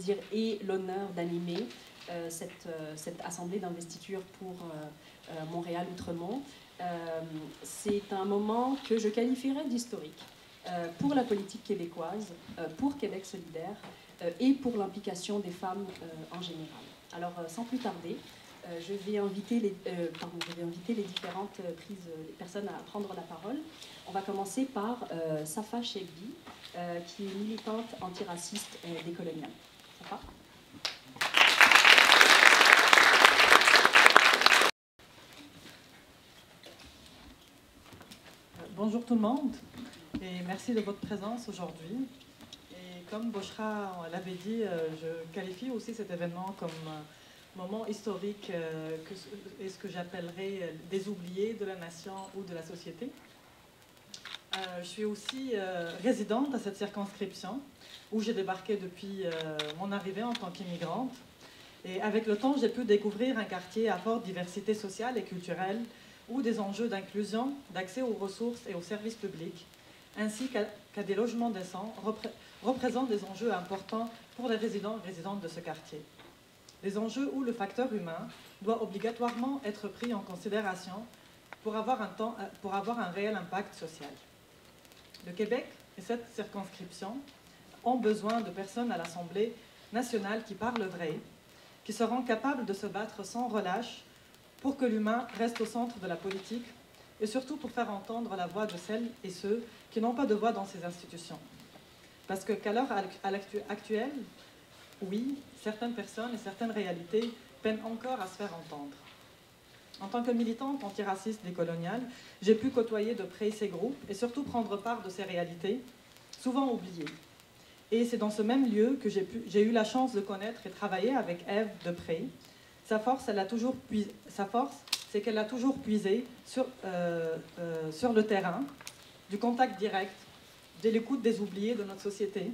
dire, ait l'honneur d'animer cette assemblée d'investiture pour Montréal-Outremont. C'est un moment que je qualifierais d'historique pour la politique québécoise, pour Québec solidaire et pour l'implication des femmes en général. Alors, sans plus tarder, je vais inviter les différentes personnes à prendre la parole. On va commencer par Safa Chebbi, qui est militante antiraciste décoloniale. Safa ? Bonjour tout le monde et merci de votre présence aujourd'hui. Et comme Boshra l'avait dit, je qualifie aussi cet événement comme moment historique et ce que j'appellerais des oubliés de la nation ou de la société. Je suis aussi résidente à cette circonscription où j'ai débarqué depuis mon arrivée en tant qu'immigrante. Et avec le temps, j'ai pu découvrir un quartier à forte diversité sociale et culturelle où des enjeux d'inclusion, d'accès aux ressources et aux services publics, ainsi qu'à des logements décents, représentent des enjeux importants pour les résidents et résidentes de ce quartier. Des enjeux où le facteur humain doit obligatoirement être pris en considération pour avoir un réel impact social. Le Québec et cette circonscription ont besoin de personnes à l'Assemblée nationale qui parlent vrai, qui seront capables de se battre sans relâche pour que l'humain reste au centre de la politique et surtout pour faire entendre la voix de celles et ceux qui n'ont pas de voix dans ces institutions. Parce qu'à l'heure actuelle, oui, certaines personnes et certaines réalités peinent encore à se faire entendre. En tant que militante antiraciste décoloniale, j'ai pu côtoyer de près ces groupes et surtout prendre part de ces réalités, souvent oubliées. Et c'est dans ce même lieu que j'ai eu la chance de connaître et travailler avec Ève de près. Sa force, c'est qu'elle a toujours puisé sur le terrain, du contact direct, de l'écoute des oubliés de notre société.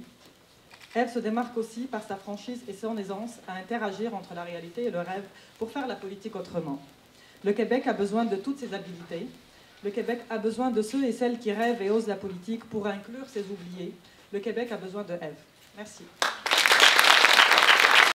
Ève se démarque aussi par sa franchise et son aisance à interagir entre la réalité et le rêve pour faire la politique autrement. Le Québec a besoin de toutes ces habiletés. Le Québec a besoin de ceux et celles qui rêvent et osent la politique pour inclure ces oubliés. Le Québec a besoin de Ève. Merci.